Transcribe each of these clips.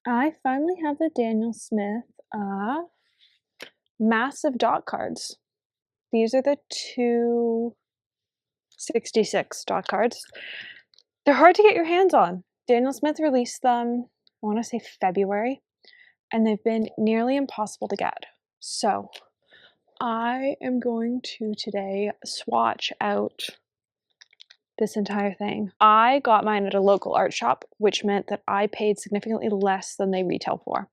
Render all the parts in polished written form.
I finally have the Daniel Smith massive dot cards. These are the 266 dot cards. They're hard to get your hands on. Daniel Smith released them, I want to say February, and they've been nearly impossible to get. So I am going to today swatch out this entire thing. I got mine at a local art shop, which meant that I paid significantly less than they retail for.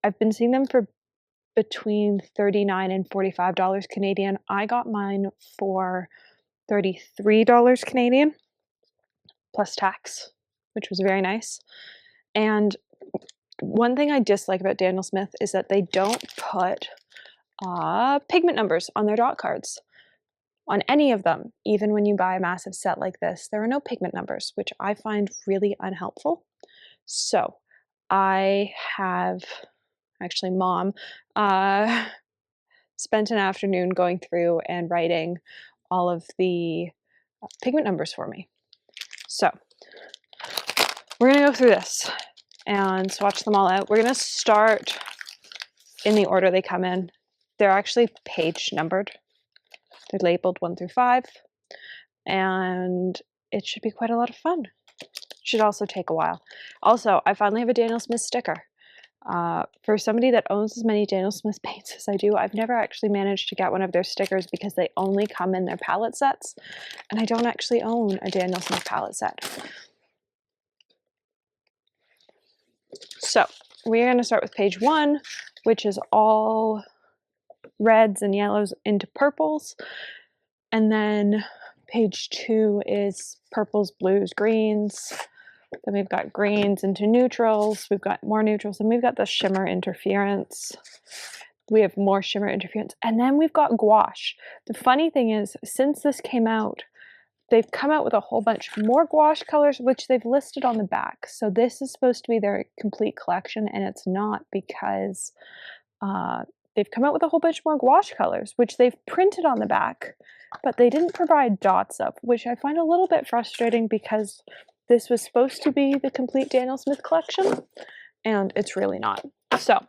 I've been seeing them for between $39 and $45 Canadian. I got mine for $33 Canadian plus tax, which was very nice. And one thing I dislike about Daniel Smith is that they don't put pigment numbers on their dot cards. On any of them, even when you buy a massive set like this, there are no pigment numbers, which I find really unhelpful. So I have, actually Mom, spent an afternoon going through and writing all of the pigment numbers for me. So we're gonna go through this and swatch them all out. We're gonna start in the order they come in. They're actually page numbered. They're labeled 1 through 5, and it should be quite a lot of fun. Should also take a while. Also, I finally have a Daniel Smith sticker. For somebody that owns as many Daniel Smith paints as I do, I've never actually managed to get one of their stickers because they only come in their palette sets, and I don't actually own a Daniel Smith palette set. So we're going to start with page 1, which is all reds and yellows into purples, and then page 2 is purples, blues, greens. Then we've got greens into neutrals, we've got more neutrals, and we've got the shimmer interference. We have more shimmer interference, and then we've got gouache. The funny thing is, since this came out, they've come out with a whole bunch more gouache colors, which they've listed on the back. So this is supposed to be their complete collection, and it's not, because they've come out with a whole bunch more gouache colors, which they've printed on the back, but they didn't provide dots of, which I find a little bit frustrating because this was supposed to be the complete Daniel Smith collection, and it's really not. So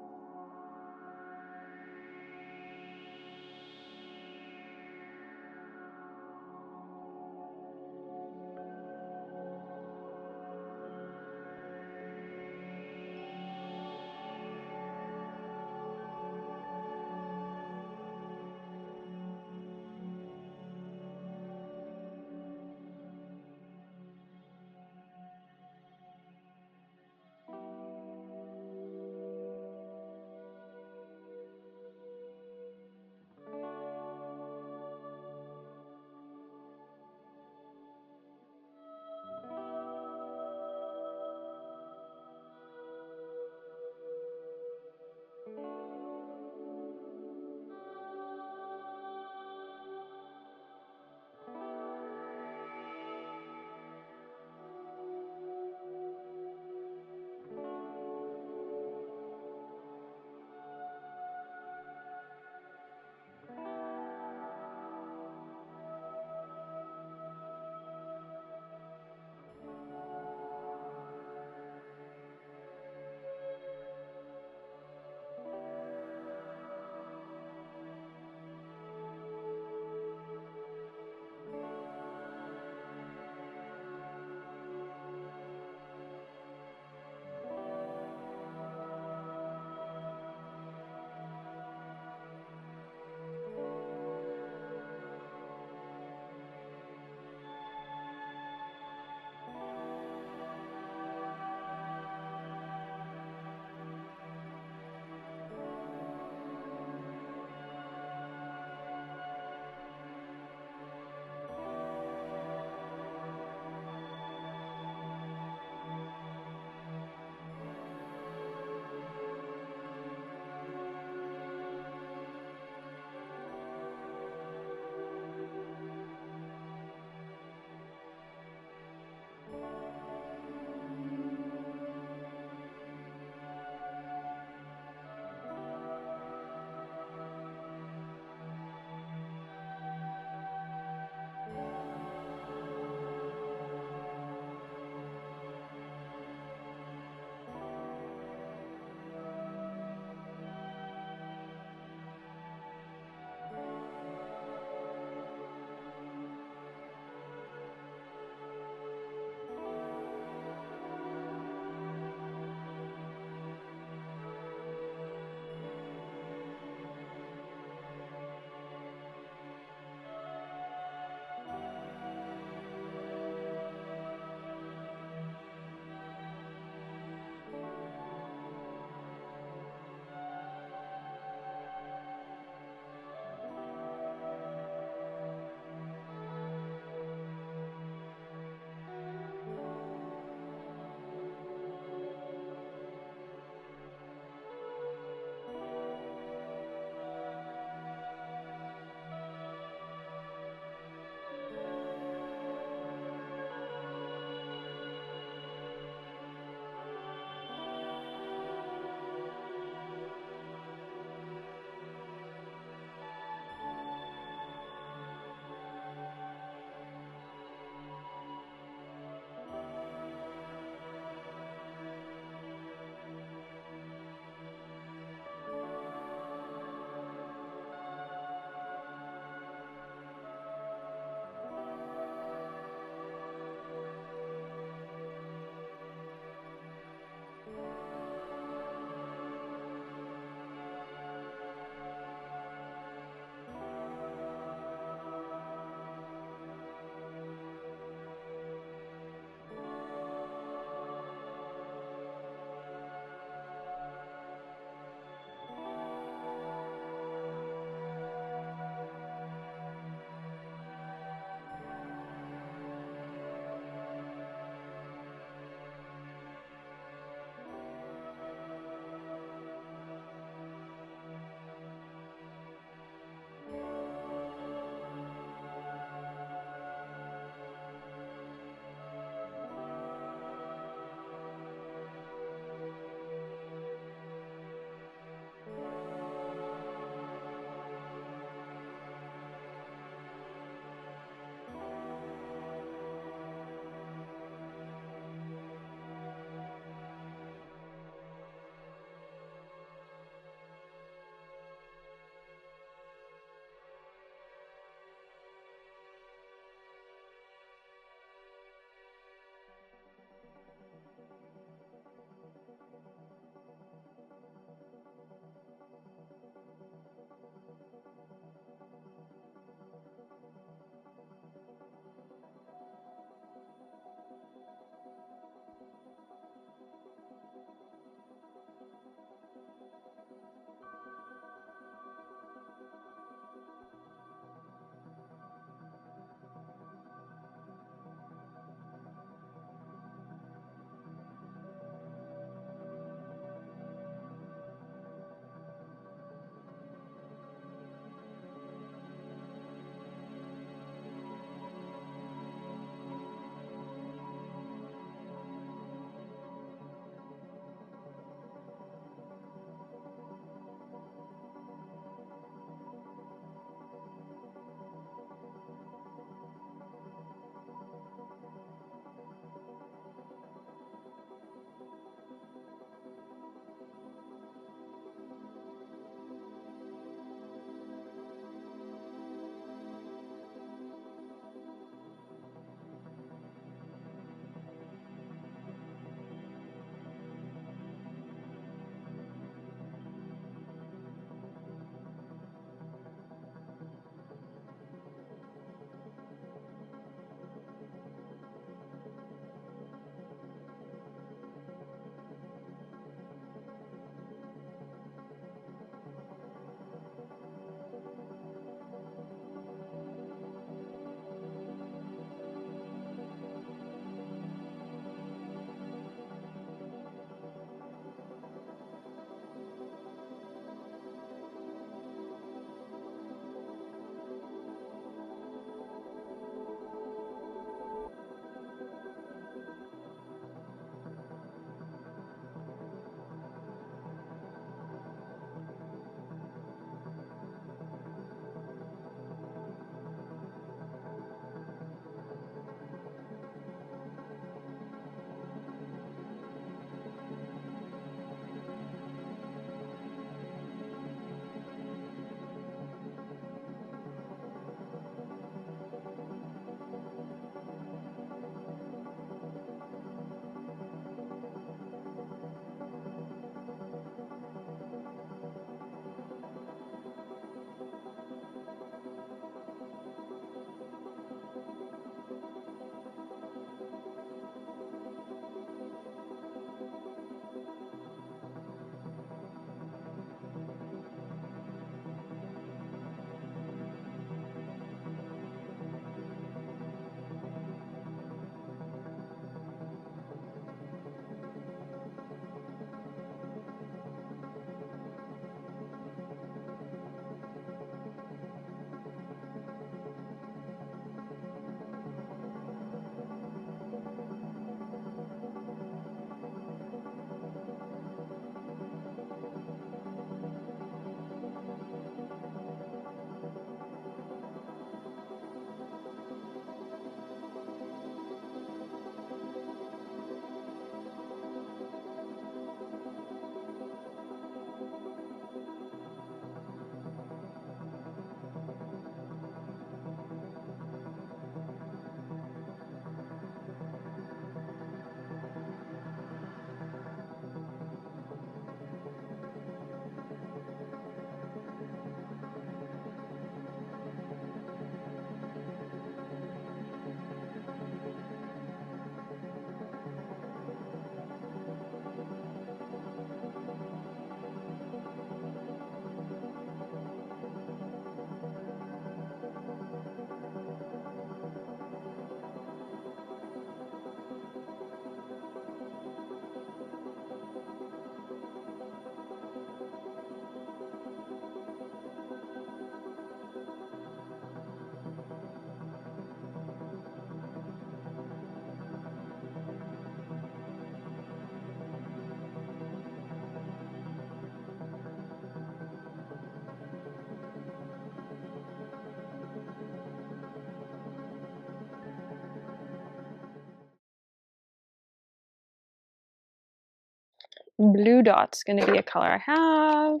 Blue dot's gonna be a color I have.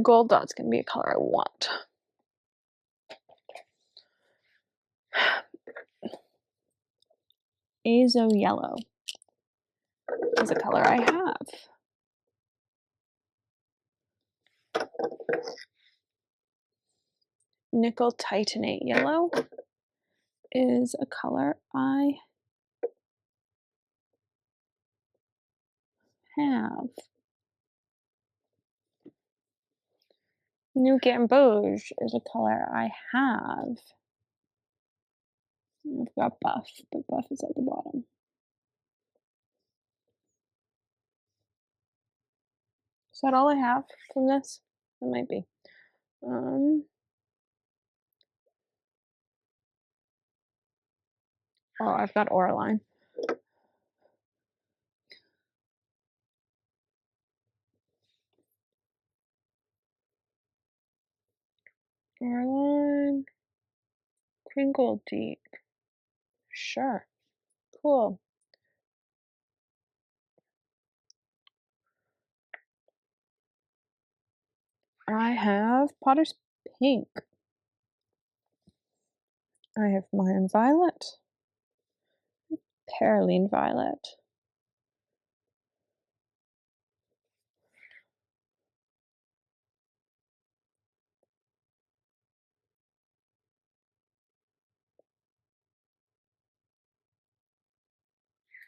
Gold dot's gonna be a color I want. Azo yellow is a color I have. Nickel titanate yellow is a color I have. New Gamboge is a color I have. I've got buff, but buff is at the bottom. Is that all I have from this? It might be. Oh, I've got Oraline. Oraline. Crinkle Deep. Sure. Cool. I have Potter's Pink. I have Mayan Violet. Paraline Violet.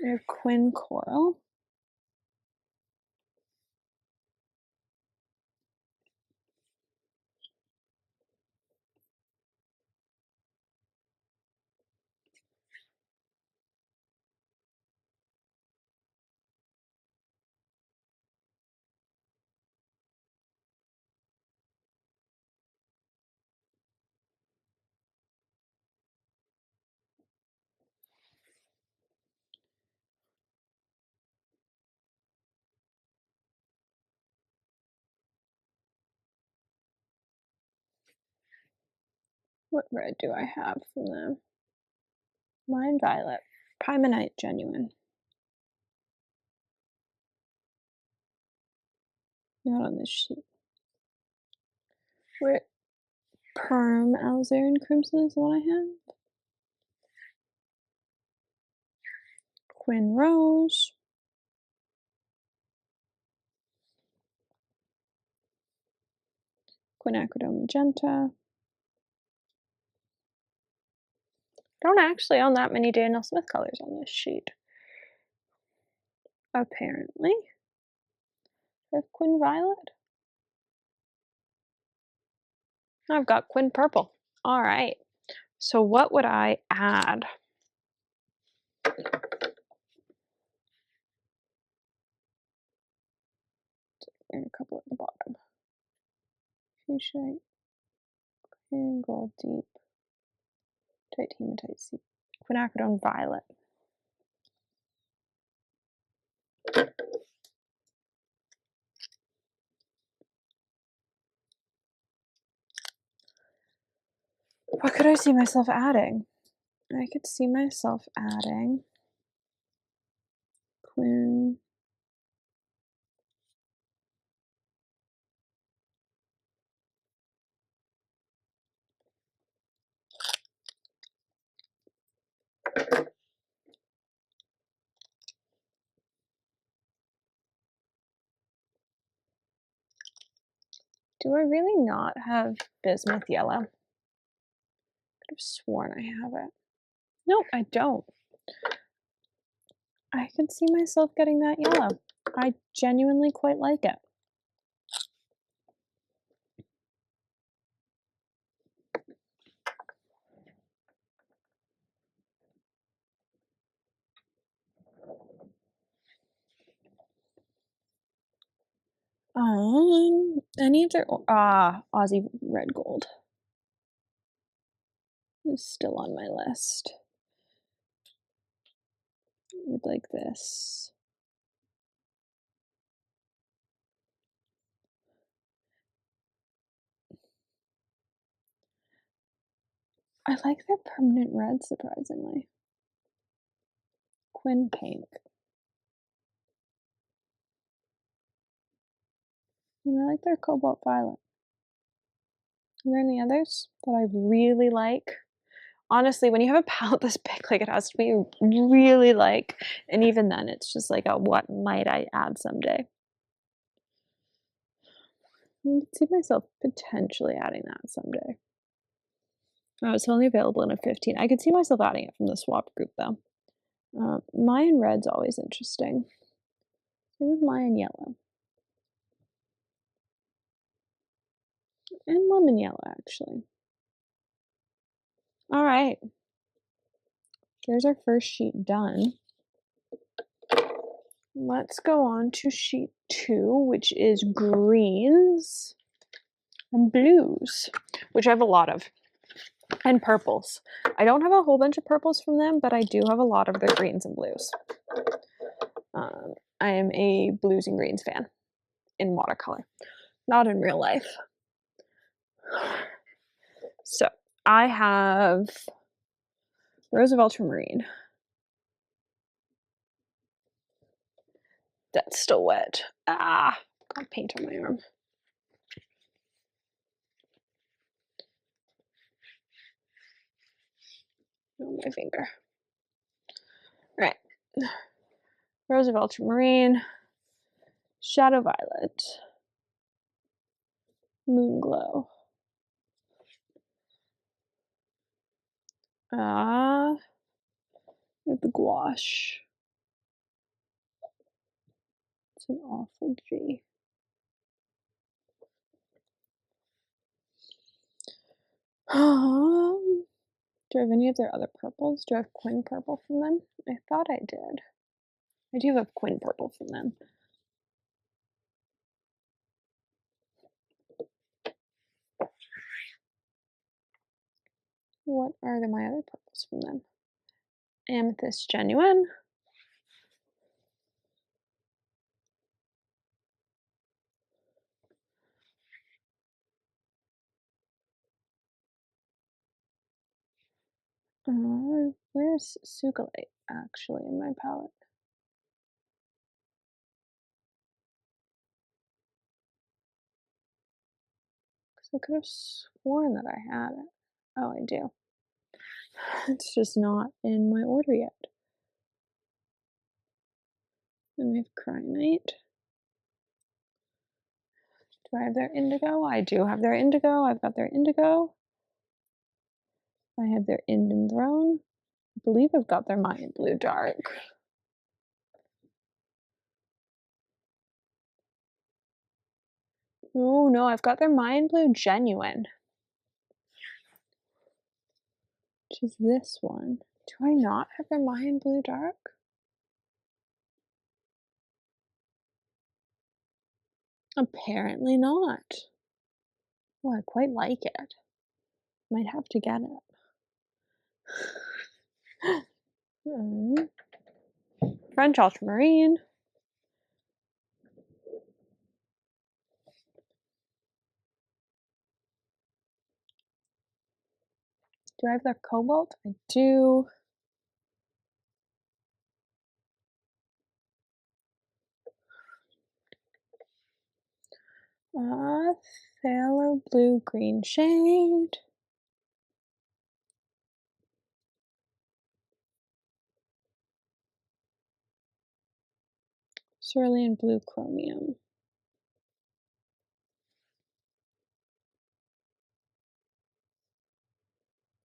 I have Quin Coral. What red do I have from them? Mayan Violet. Pymonite Genuine. Not on this sheet. Where Perm Alizarin Crimson is the one I have. Quin Rose. Quinacridone Magenta. Don't actually own that many Daniel Smith colors on this sheet. Apparently. I have Quin Violet. I've got Quin Purple. All right. So what would I add? And a couple at the bottom. Fuchsite, and Gold Deep, Tight Hematite Seed, Quinacridone Violet. What could I see myself adding? I could see myself adding Quin. Do I really not have Bismuth Yellow? Could have sworn I have it. Nope, I don't. I could see myself getting that yellow. I genuinely quite like it. Any of their Aussie Red Gold is still on my list. I would like this. I like their permanent red, surprisingly. Quin Pink. And I like their cobalt violet. Are there any others that I really like? Honestly, when you have a palette this big, like it has to be really like, and even then it's just like a what might I add someday. I can see myself potentially adding that someday. Oh, it's only available in a 15. I could see myself adding it from the swap group though. Mayan red's always interesting. Same with Mayan yellow. And lemon yellow, actually. All right. There's our first sheet done. Let's go on to sheet 2, which is greens and blues, which I have a lot of, and purples. I don't have a whole bunch of purples from them, but I do have a lot of their greens and blues. I am a blues and greens fan in watercolor, not in real life. So I have Rose of Ultramarine. That's still wet. Ah, got paint on my arm. On my finger. Right. Rose of Ultramarine, Shadow Violet, Moon Glow. With the gouache. It's an awful G. Do I have any of their other purples? Do I have Quinn purple from them? I thought I did. I do have Quinn purple from them. What are my other purples from them? Amethyst Genuine. Where's Sugalite actually in my palette? Because I could have sworn that I had it. Oh, I do. It's just not in my order yet. And I have Cryonite. Do I have their indigo? I do have their indigo. I've got their indigo. I have their Indian Throne. I believe I've got their Mayan Blue Dark. Oh no, I've got their Mayan Blue Genuine. Which is this one. Do I not have their Mayan Blue Dark? Apparently not. Well, I quite like it. Might have to get it. French Ultramarine. Do I have their Cobalt? I do. Phthalo Blue Green shade. Cerulean Blue Chromium.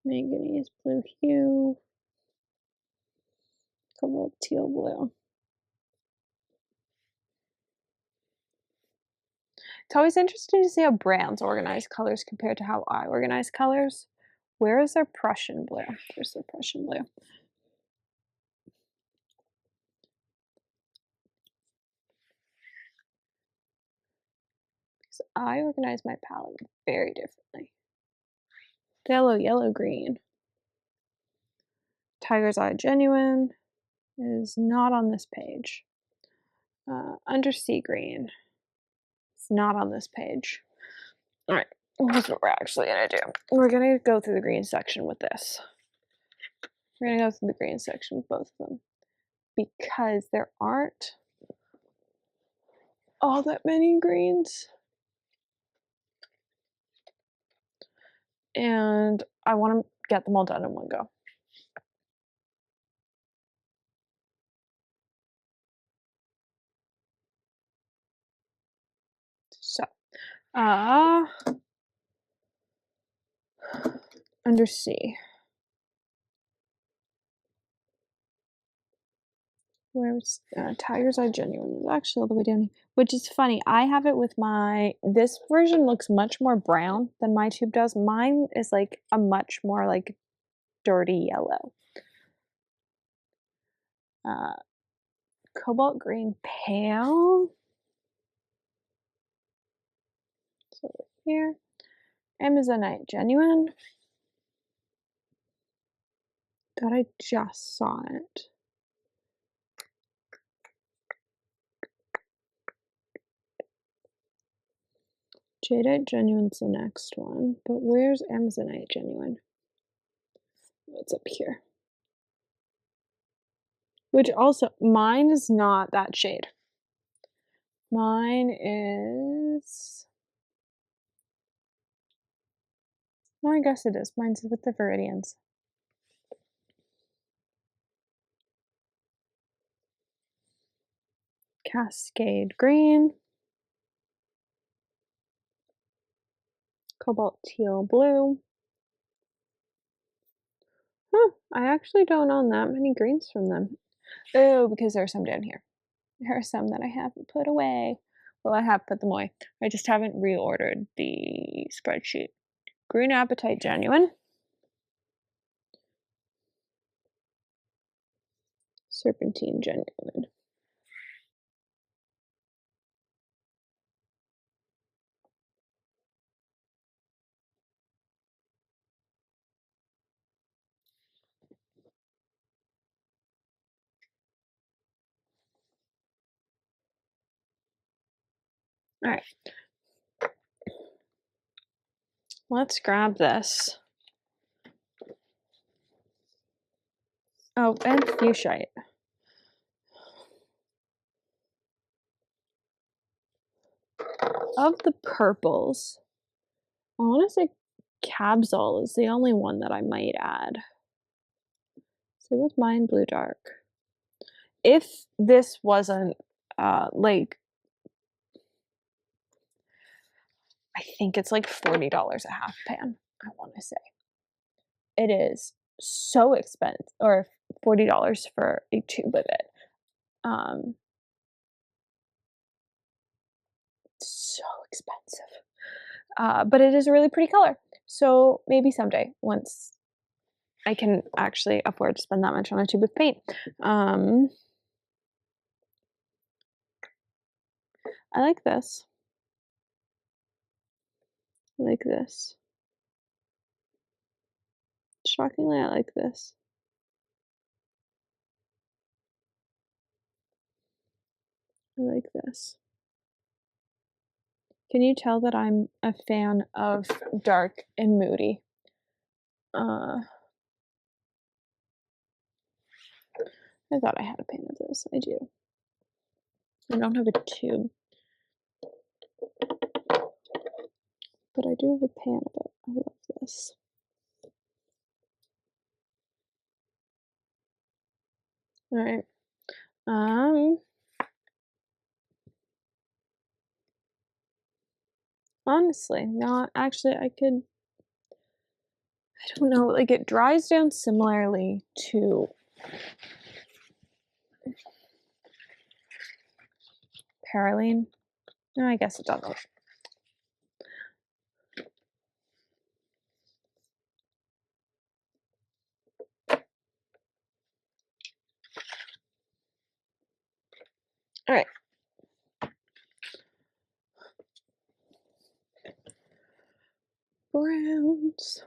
Manganese Blue Hue. Cobalt Teal Blue. It's always interesting to see how brands organize colors compared to how I organize colors. Where is their Prussian blue? There's their Prussian blue. So I organize my palette very differently. Yellow Green. Tiger's Eye Genuine is not on this page. Undersea Green. It's not on this page. All right, here's what we're actually gonna do. We're gonna go through the green section with this. We're gonna go through the green section with both of them because there aren't all that many greens. and I want to get them all done in one go. So, under C. Where's Tiger's Eye Genuine? It's actually all the way down here, which is funny. I have it with this version looks much more brown than my tube does. Mine is like a much more like dirty yellow. Cobalt Green Pale. So here. Amazonite Genuine. Thought I just saw it. Jadeite Genuine's the next one, but where's Amazonite Genuine? What's up here? Which also, mine is not that shade. Mine is... Well, I guess it is. Mine's with the Viridians. Cascade Green. Cobalt Teal Blue. Huh, I actually don't own that many greens from them. Oh, because there are some down here. There are some that I haven't put away. Well, I have put them away. I just haven't reordered the spreadsheet. Green Apatite Genuine. Serpentine Genuine. All right. Let's grab this. Oh, and fuchsite. Of the purples, I want to say Cabzol is the only one that I might add. Same with mine, Blue Dark. If this wasn't like, I think it's like $40 a half pan, I want to say. It is so expensive, or $40 for a tube of it. So expensive. But it is a really pretty color. So maybe someday, once I can actually afford to spend that much on a tube of paint. I like this. I like this. Shockingly, I like this. I like this. Can you tell that I'm a fan of dark and moody? I thought I had a pan of this. I do. I don't have a tube, but I do have a pan of it. I love this. All right. Honestly, not actually. I don't know. Like, it dries down similarly to Paraline. No, I guess it doesn't. All right. Browns.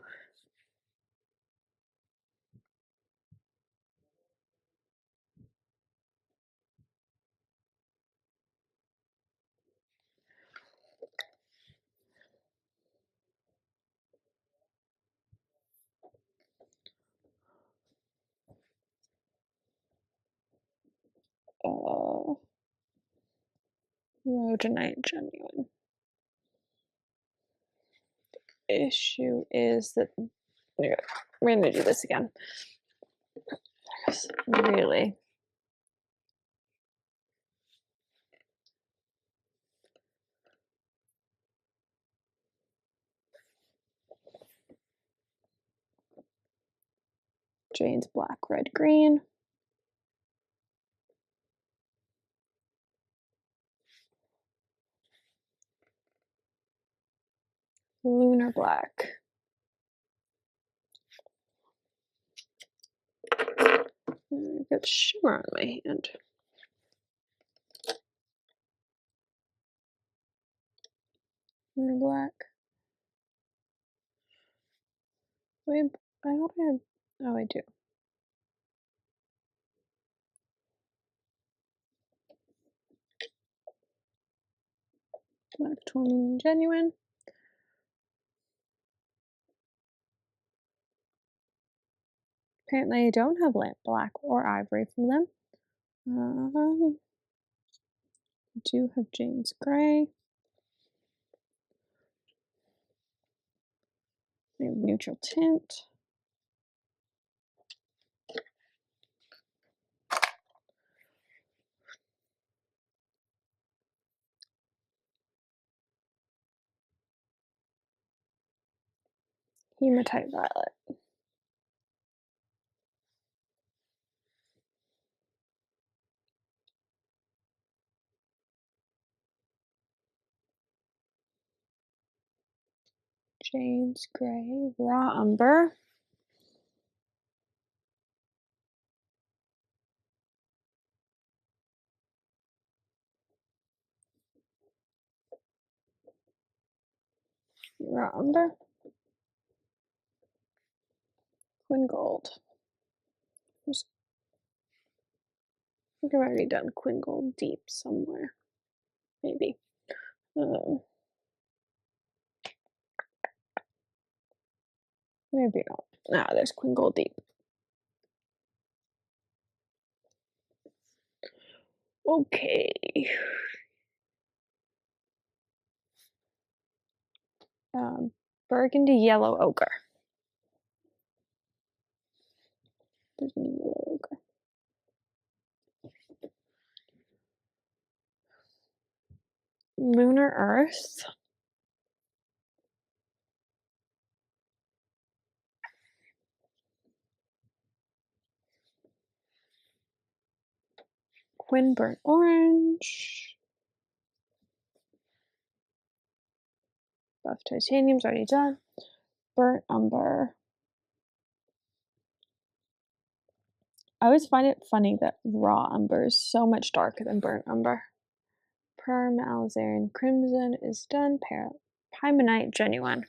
Rhodonite Genuine. issue is that we're gonna do this again. Really. Jane's black, red, green. Lunar black. I've got shimmer on my hand. Lunar black. Wait, I thought I had. Oh, I do. Black tourmaline genuine. Apparently, I don't have lamp black or ivory from them. I do have Jane's gray. I have neutral tint. Hematite violet. Jane's gray. Raw umber. Raw umber. Quin gold. I think I've already done quin gold deep somewhere. Maybe. Maybe not. Ah, there's quin gold deep. Okay. Burgundy yellow ochre. Burgundy yellow ochre. Lunar earth. Quin burnt orange. Buff titanium's already done. Burnt umber. I always find it funny that raw umber is so much darker than burnt umber. Perm alizarin crimson is done. Pymonite genuine.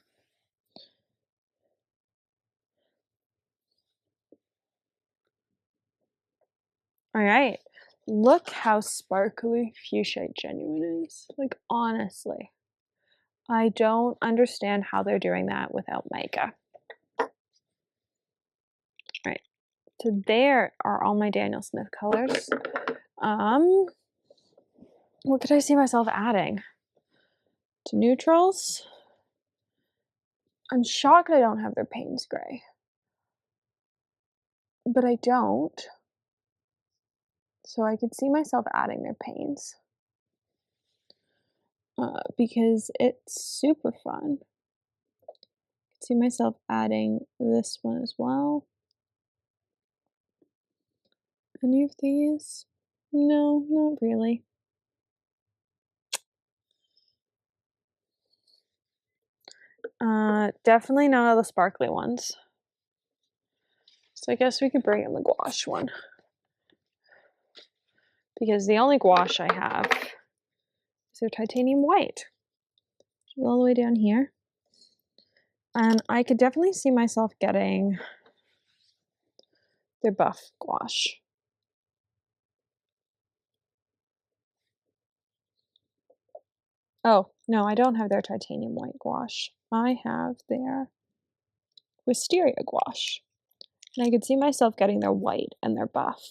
All right. Look how sparkly fuchsia genuine is. Like, honestly. I don't understand how they're doing that without mica. All right. So there are all my Daniel Smith colors. What could I see myself adding? To neutrals? I'm shocked I don't have their Payne's gray. But I don't. So I could see myself adding their Payne's. Because it's super fun. I could see myself adding this one as well. Any of these? No, not really. Definitely none of the sparkly ones. So I guess we could bring in the gouache one. Because the only gouache I have is their titanium white. All the way down here. And I could definitely see myself getting their buff gouache. Oh, no, I don't have their titanium white gouache. I have their wisteria gouache. And I could see myself getting their white and their buff.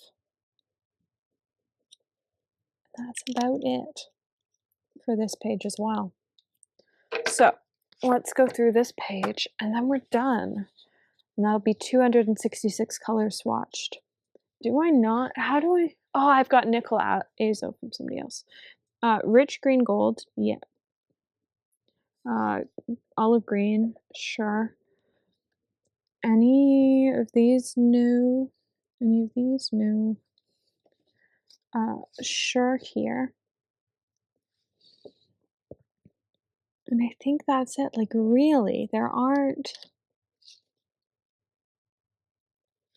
That's about it for this page as well. So let's go through this page and then we're done. And that'll be 266 colors swatched. Do I not? How do I? Oh, I've got nickel azo from somebody else. Rich green gold, yeah. Olive green, sure. Any of these new? Any of these new? Sure here. And I think that's it. Like, really, there aren't.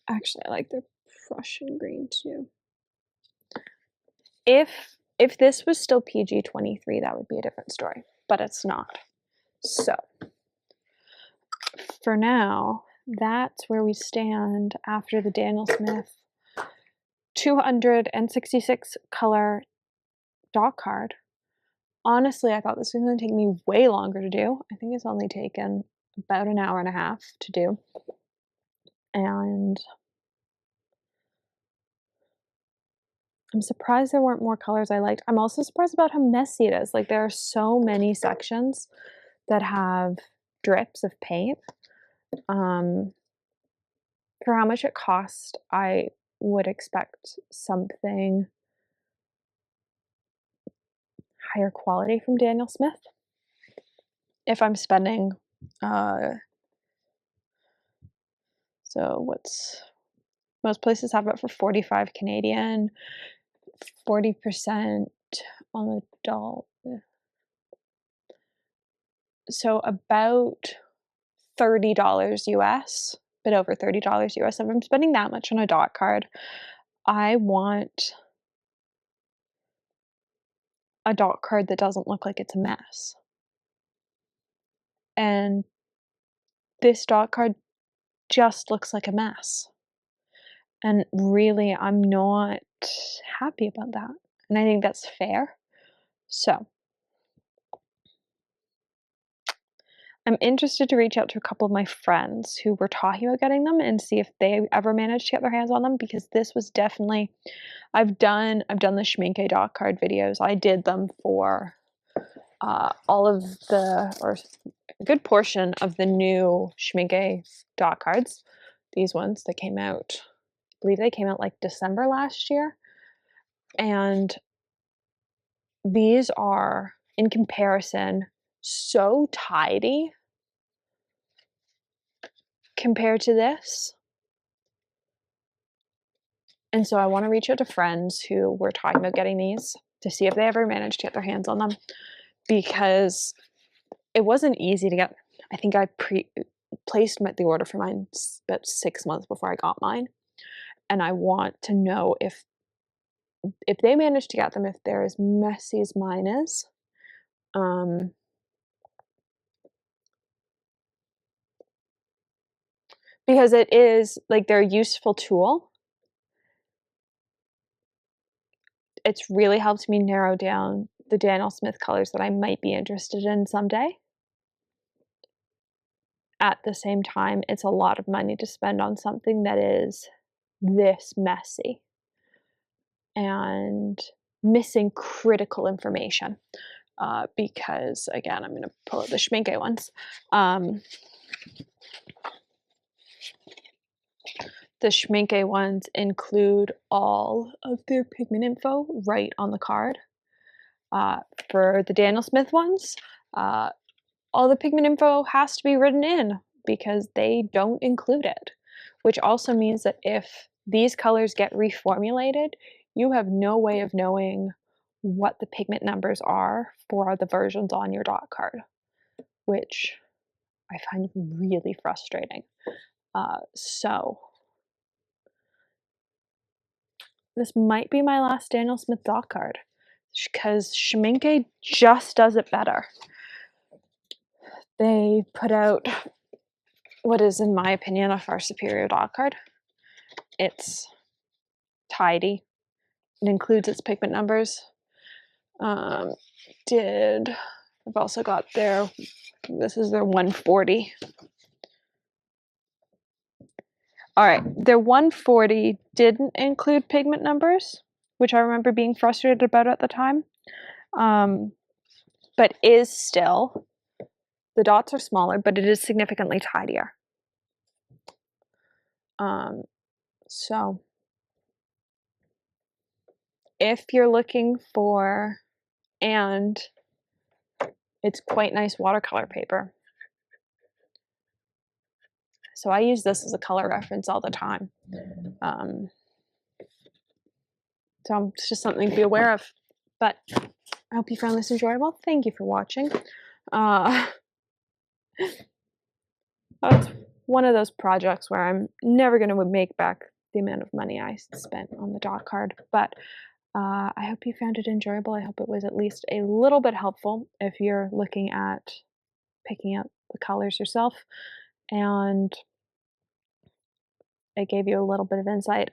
Actually, I like the Prussian green too. If this was still PG-23, that would be a different story, but it's not. So, for now, that's where we stand after the Daniel Smith 266 color dot card. Honestly, I thought this was going to take me way longer to do. I think it's only taken about an hour and a half to do. And I'm surprised there weren't more colors I liked. I'm also surprised about how messy it is. Like, there are so many sections that have drips of paint. For how much it cost, I would expect something higher quality from Daniel Smith. If I'm spending, so what's, most places have it for 45 Canadian, 40% on adult. So about $30 US, a bit over $30 US. If I'm spending that much on a dot card, I want a dot card that doesn't look like it's a mess. And this dot card just looks like a mess. And really, I'm not happy about that. And I think that's fair. So, I'm interested to reach out to a couple of my friends who were talking about getting them and see if they ever managed to get their hands on them, because this was definitely, I've done the Schminke dot card videos. I did them for all of the, or a good portion of the new Schminke dot cards. These ones that came out, I believe they came out like December last year. And these are, in comparison, so tidy compared to this. And so I want to reach out to friends who were talking about getting these to see if they ever managed to get their hands on them, because it wasn't easy to get. I think I placed the order for mine about 6 months before I got mine. And I want to know if they managed to get them, if they're as messy as mine is. Because it is, like, they're a useful tool. It's really helped me narrow down the Daniel Smith colors that I might be interested in someday. At the same time, it's a lot of money to spend on something that is this messy and missing critical information. Because, again, I'm going to pull out the Schminke ones. The Schminke ones include all of their pigment info right on the card. For the Daniel Smith ones, all the pigment info has to be written in because they don't include it, which also means that if these colors get reformulated, you have no way of knowing what the pigment numbers are for the versions on your dot card, which I find really frustrating. So this might be my last Daniel Smith dot card, because Schminke just does it better. They put out what is, in my opinion, a far superior dot card. It's tidy. It includes its pigment numbers. I've also got this is their 140. All right, their 140 didn't include pigment numbers, which I remember being frustrated about at the time, but is still The dots are smaller, but it is significantly tidier. So if you're looking for, and it's quite nice watercolor paper. So I use this as a color reference all the time. So it's just something to be aware of. But I hope you found this enjoyable. Thank you for watching. It's one of those projects where I'm never going to make back the amount of money I spent on the dot card. But I hope you found it enjoyable. I hope it was at least a little bit helpful if you're looking at picking out the colors yourself. And it gave you a little bit of insight